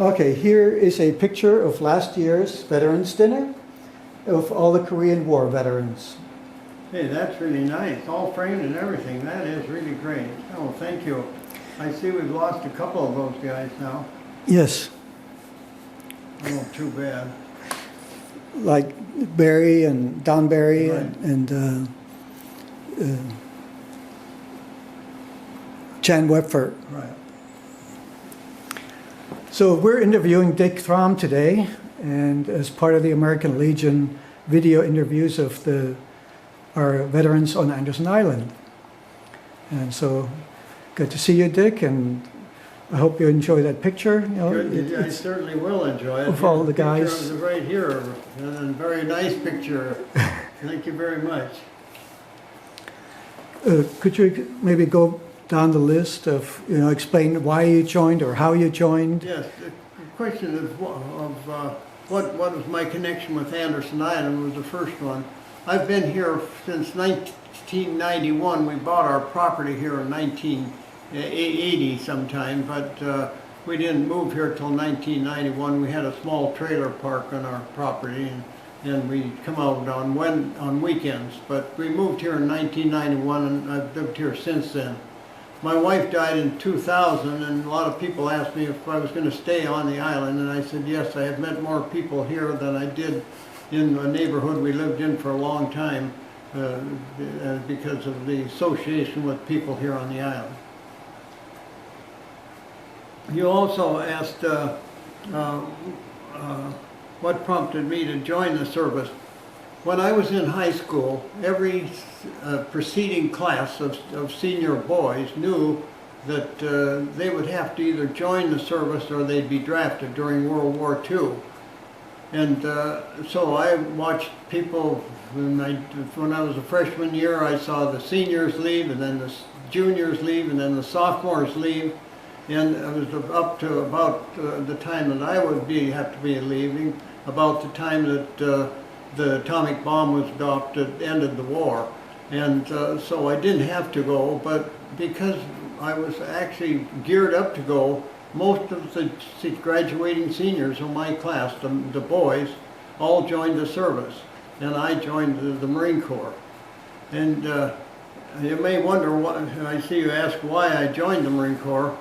Okay, here is a picture of last year's Veterans Dinner of all the Korean War veterans. Hey, that's really nice. All framed and everything. That is really great. Oh, thank you. I see we've lost a couple of those guys now. Yes, Oh, too bad. like Barry and Don Barry Right. and Chan Wepfert. Right. So we're interviewing Dick Throm today, and as part of the American Legion video interviews of our veterans on Anderson Island. And so, good to see you, Dick, and I hope you enjoy that picture. You know, Good. I it's certainly will enjoy it. of all the Here's a picture guys. of it right here, and a very nice picture. Thank you very much. Could you maybe go down the list of, explain why you joined or how you joined? Yes, the question of what was my connection with Anderson Island was the first one. I've been here since 1991. We bought our property here in 1980 sometime, but we didn't move here till 1991. We had a small trailer park on our property, and we come out on weekends. But we moved here in 1991, and I've lived here since then. My wife died in 2000, and a lot of people asked me if I was going to stay on the island, and I said yes. I have met more people here than I did in a neighborhood we lived in for a long time because of the association with people here on the island. You also asked what prompted me to join the service. When I was in high school, every preceding class of senior boys knew that they would have to either join the service or they'd be drafted during World War II. And so I watched people, when I was a freshman year, I saw the seniors leave, and then the juniors leave, and then the sophomores leave. And it was up to about the time that I would have to be leaving, about the time that the atomic bomb was dropped, it ended the war. And so I didn't have to go, but because I was actually geared up to go, most of the graduating seniors in my class, the boys, all joined the service. And I joined the Marine Corps. And you may wonder, I see you ask why I joined the Marine Corps.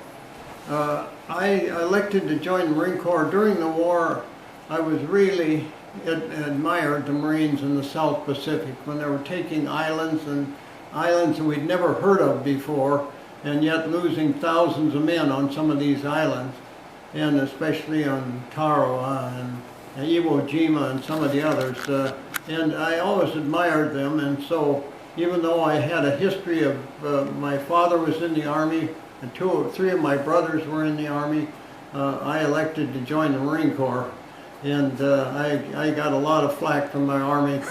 I elected to join the Marine Corps during the war. I was really admired the Marines in the South Pacific when they were taking islands that we'd never heard of before, and yet losing thousands of men on some of these islands, and especially on Tarawa and Iwo Jima and some of the others. And I always admired them, and so even though I had a history of, my father was in the Army, and three of my brothers were in the Army, I elected to join the Marine Corps. And I got a lot of flack from my Army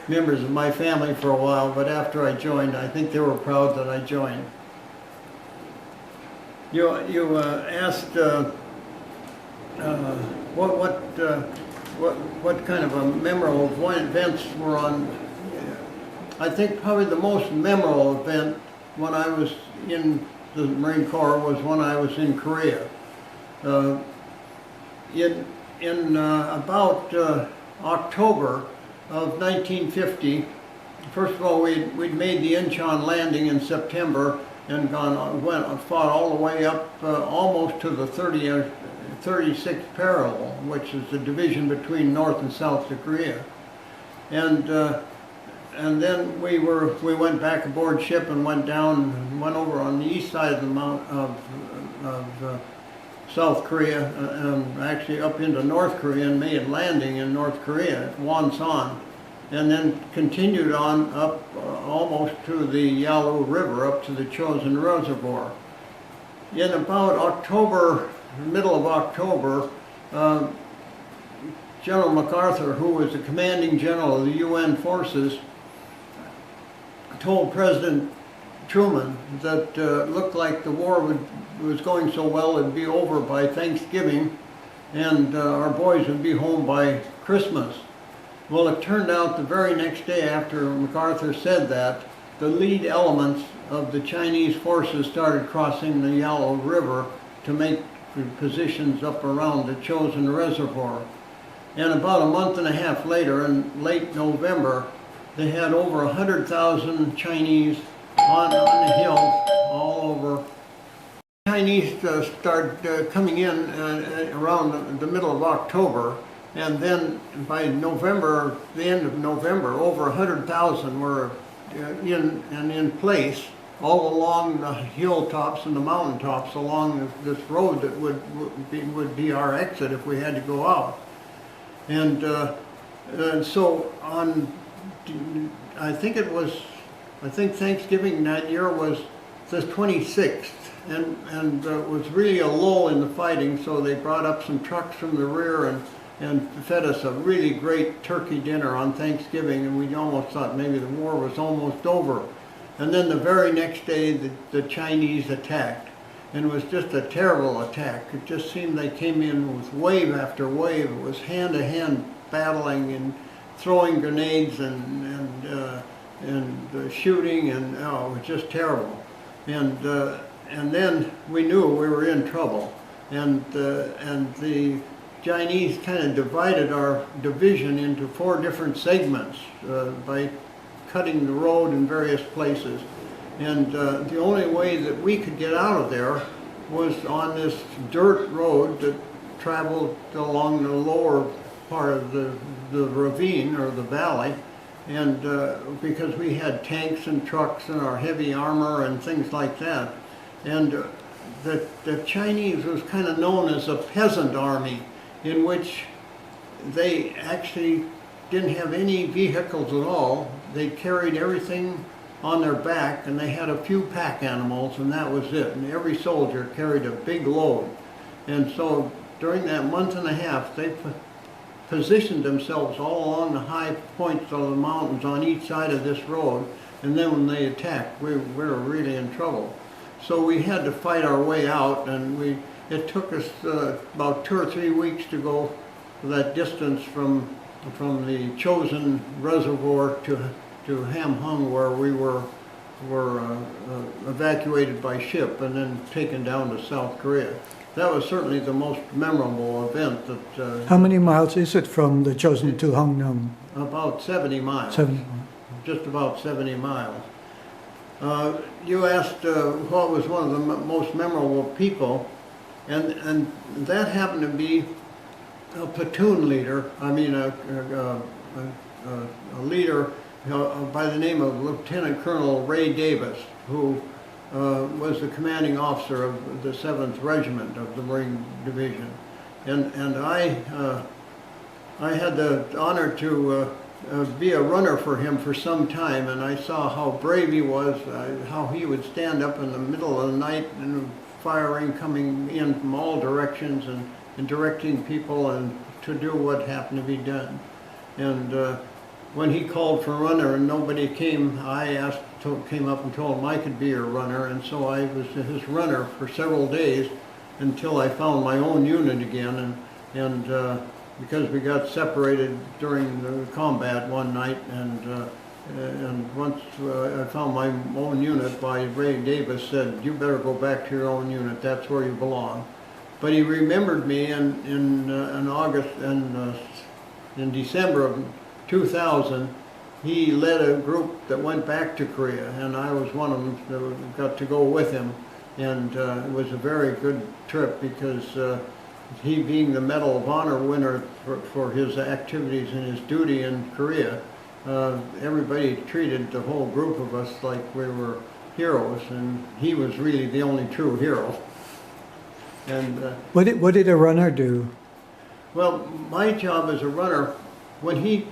members of my family for a while, but after I joined, I think they were proud that I joined. You asked what kind of memorable events were on. I think probably the most memorable event when I was in the Marine Corps was when I was in Korea. In about October of 1950, first of all, we'd made the Incheon landing in September and fought all the way up almost to the 36th parallel, which is the division between North and South Korea. And then we went back aboard ship and went over on the east side of the of South Korea, actually up into North Korea, and made a landing in North Korea at Wonsan, and then continued on up almost to the Yalu River, up to the Chosin Reservoir. In about October, middle of October, General MacArthur, who was the commanding general of the UN forces, told President Truman that looked like the war was going so well it'd be over by Thanksgiving, and our boys would be home by Christmas. Well, it turned out the very next day after MacArthur said that, the lead elements of the Chinese forces started crossing the Yalu River to make positions up around the Chosin Reservoir. And about a month and a half later, in late November, they had over 100,000 Chinese on the hill all over. Chinese started coming in around the middle of October, and then by November, the end of November, over 100,000 were in place all along the hilltops and the mountaintops along this road that would be our exit if we had to go out. And so on, I think Thanksgiving that year was the 26th, and it was really a lull in the fighting, so they brought up some trucks from the rear and fed us a really great turkey dinner on Thanksgiving, and we almost thought maybe the war was almost over. And then the very next day, the Chinese attacked, and it was just a terrible attack. It just seemed they came in with wave after wave. It was hand-to-hand battling and throwing grenades and shooting, and oh, it was just terrible. And then we knew we were in trouble, and the Chinese kind of divided our division into 4 different segments by cutting the road in various places. And the only way that we could get out of there was on this dirt road that traveled along the lower part of the ravine or the valley, and because we had tanks and trucks and our heavy armor and things like that. And the Chinese was kind of known as a peasant army, in which they actually didn't have any vehicles at all. They carried everything on their back, and they had a few pack animals, and that was it. And every soldier carried a big load. And so during that month and a half, they positioned themselves all along the high points of the mountains on each side of this road. And then when they attacked, we were really in trouble. So we had to fight our way out, and it took us about 2 or 3 weeks to go that distance from the Chosin Reservoir to Ham Hung, where we were evacuated by ship and then taken down to South Korea. That was certainly the most memorable event. That. How many miles is it from the Chosin to Hungnam? About 70 miles. 70 miles. Just about 70 miles. You asked what was one of the most memorable people, and that happened to be a platoon leader. I mean, a leader by the name of Lieutenant Colonel Ray Davis, who was the commanding officer of the 7th Regiment of the Marine Division. And I had the honor to be a runner for him for some time, and I saw how brave he was, how he would stand up in the middle of the night and firing coming in from all directions and directing people and to do what happened to be done. And when he called for a runner and nobody came, I came up and told him I could be a runner, and so I was his runner for several days until I found my own unit again, and because we got separated during the combat one night, and once I found my own unit, Ray Davis said, "You better go back to your own unit. That's where you belong." But he remembered me in August and in December of 2000. He led a group that went back to Korea, and I was one of them that got to go with him. And it was a very good trip because he, being the Medal of Honor winner for his activities and his duty in Korea, everybody treated the whole group of us like we were heroes, and he was really the only true hero. And what did a runner do? Well, my job as a runner, when he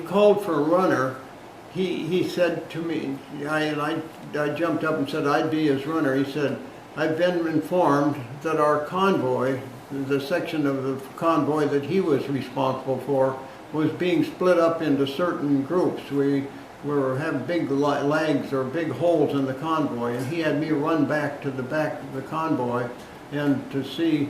called for a runner, he said to me, I jumped up and said I'd be his runner. He said, "I've been informed that our convoy, the section of the convoy that he was responsible for, was being split up into certain groups. We have big lags or big holes in the convoy, and he had me run back to the back of the convoy and to see,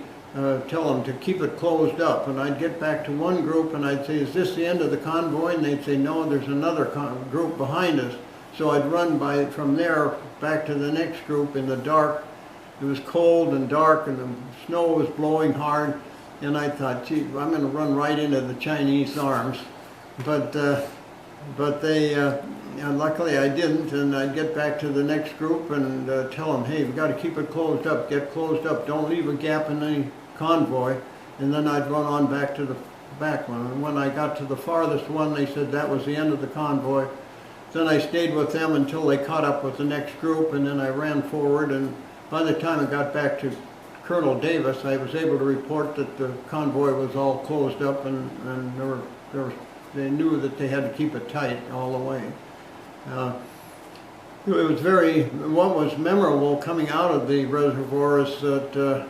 tell them to keep it closed up. And I'd get back to one group and I'd say, 'Is this the end of the convoy?' And they'd say, 'No, there's another group behind us.' So I'd run from there back to the next group in the dark it was cold and dark and the snow was blowing hard, and I thought, gee, I'm going to run right into the Chinese arms. But they, luckily I didn't, and I'd get back to the next group and tell them, hey, we've got to keep it closed up, get closed up, don't leave a gap in any convoy, and then I'd run on back to the back one. And when I got to the farthest one, they said that was the end of the convoy. Then I stayed with them until they caught up with the next group, and then I ran forward, and by the time I got back to Colonel Davis, I was able to report that the convoy was all closed up, and they knew that they had to keep it tight all the way. It was what was memorable coming out of the reservoir is that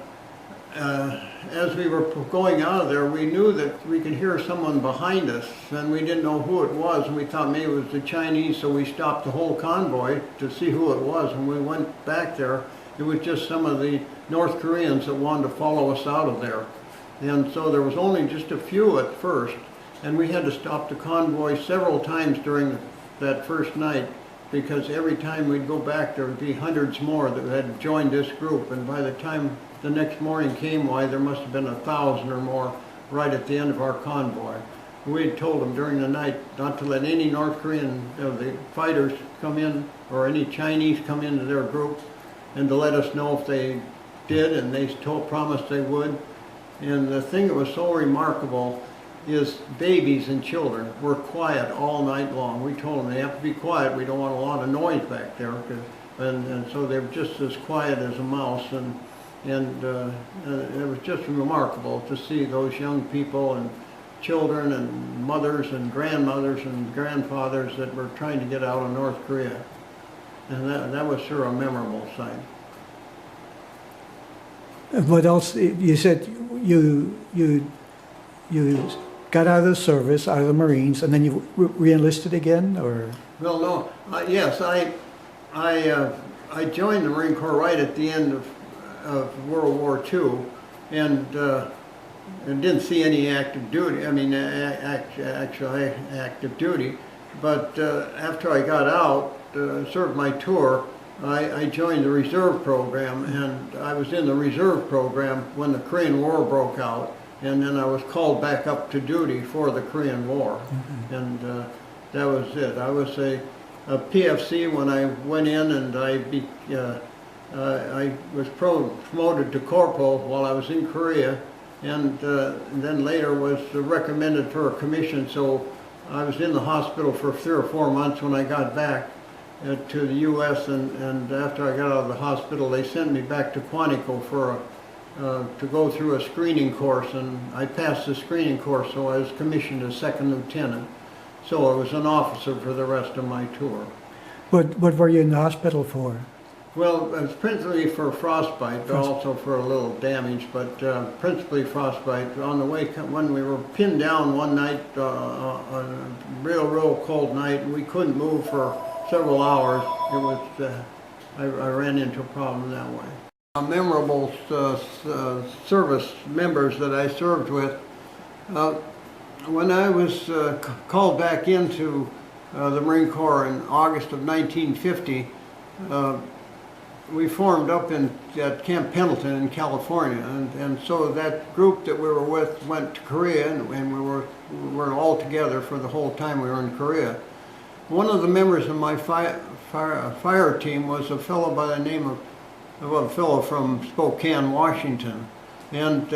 as we were going out of there, we knew that we could hear someone behind us, and we didn't know who it was, and we thought maybe it was the Chinese, so we stopped the whole convoy to see who it was. When we went back there, it was just some of the North Koreans that wanted to follow us out of there. And so there was only just a few at first, and we had to stop the convoy several times during that first night, because every time we'd go back there would be hundreds more that had joined this group, and by the time the next morning came, why, there must have been 1,000 or more right at the end of our convoy. We had told them during the night not to let any North Korean the fighters come in, or any Chinese come into their group, and to let us know if they did, and they promised they would. And the thing that was so remarkable is babies and children were quiet all night long. We told them they have to be quiet, we don't want a lot of noise back there, and so they were just as quiet as a mouse, and it was just remarkable to see those young people and children and mothers and grandmothers and grandfathers that were trying to get out of North Korea. And that was sure a memorable sight. What else? You said you got out of the service, out of the Marines, and then you re-enlisted again, or? Well, no. Yes, I joined the Marine Corps right at the end of World War II, and didn't see any active duty. I mean, actually active duty. But after I got out, served my tour, I joined the reserve program, and I was in the reserve program when the Korean War broke out, and then I was called back up to duty for the Korean War. Mm-hmm. And that was it. I was a PFC when I went in, and I was promoted to corporal while I was in Korea, and then later was recommended for a commission, so I was in the hospital for 3 or 4 months when I got back to the U.S., and after I got out of the hospital, they sent me back to Quantico to go through a screening course, and I passed the screening course, so I was commissioned as second lieutenant. So I was an officer for the rest of my tour. What were you in the hospital for? Well, it was principally for frostbite, but also for a little damage, but principally frostbite. On the way, when we were pinned down one night, on a real cold night, and we couldn't move for several hours, it was, I ran into a problem that way. Memorable service members that I served with. When I was called back into the Marine Corps in August of 1950, we formed up at Camp Pendleton in California, and so that group that we were with went to Korea, and we were all together for the whole time we were in Korea. One of the members of my fire team was a fellow by the name of, a fellow from Spokane, Washington. And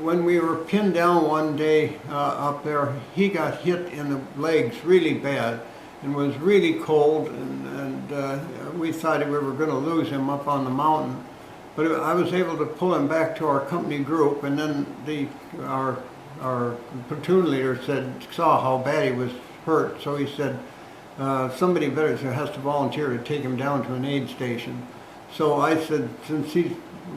when we were pinned down one day up there, he got hit in the legs really bad and was really cold, and we thought we were going to lose him up on the mountain. But I was able to pull him back to our company group, and then our platoon leader saw how bad he was hurt, so he said, somebody better has to volunteer to take him down to an aid station. So I said, since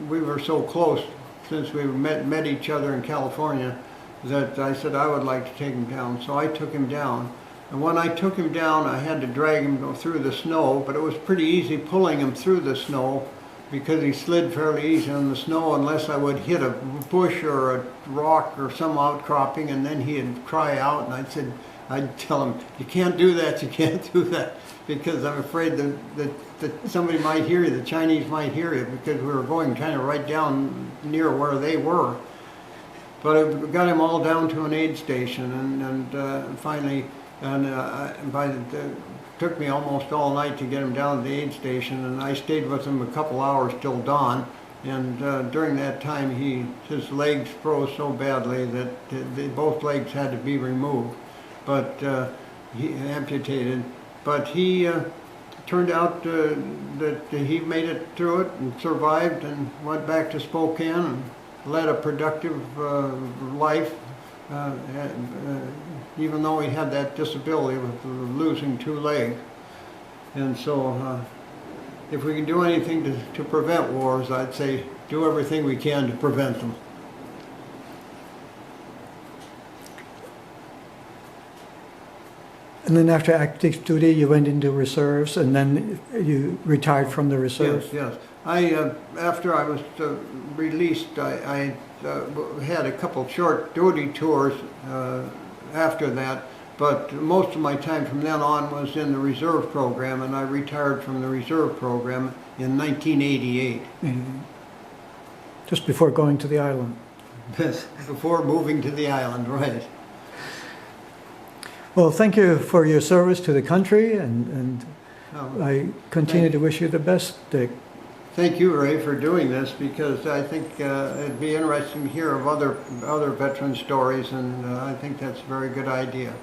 we were so close, since we met each other in California, that I said I would like to take him down. So I took him down. And when I took him down, I had to drag him through the snow, but it was pretty easy pulling him through the snow because he slid fairly easy on the snow unless I would hit a bush or a rock or some outcropping, and then he'd cry out, and I said, I'd tell him, you can't do that, you can't do that, because I'm afraid that somebody might hear you, the Chinese might hear you, because we were going kind of right down near where they were. But I got him all down to an aid station, and finally, it took me almost all night to get him down to the aid station, and I stayed with him a couple hours till dawn. And during that time, his legs froze so badly that both legs had to be removed, but he amputated. But he turned out that he made it through it and survived, and went back to Spokane and led a productive life, even though he had that disability with losing 2 legs. And so if we can do anything to prevent wars, I'd say do everything we can to prevent them. And then after active duty, you went into reserves, and then you retired from the reserves? Yes, yes. After I was released, I had a couple short duty tours after that, but most of my time from then on was in the reserve program, and I retired from the reserve program in 1988. Mm-hmm. Just before going to the island? Yes, before moving to the island, right. Well, thank you for your service to the country, and I continue to wish you the best, Dick. Thank you, Ray, for doing this, because I think it'd be interesting to hear of other veteran stories, and I think that's a very good idea.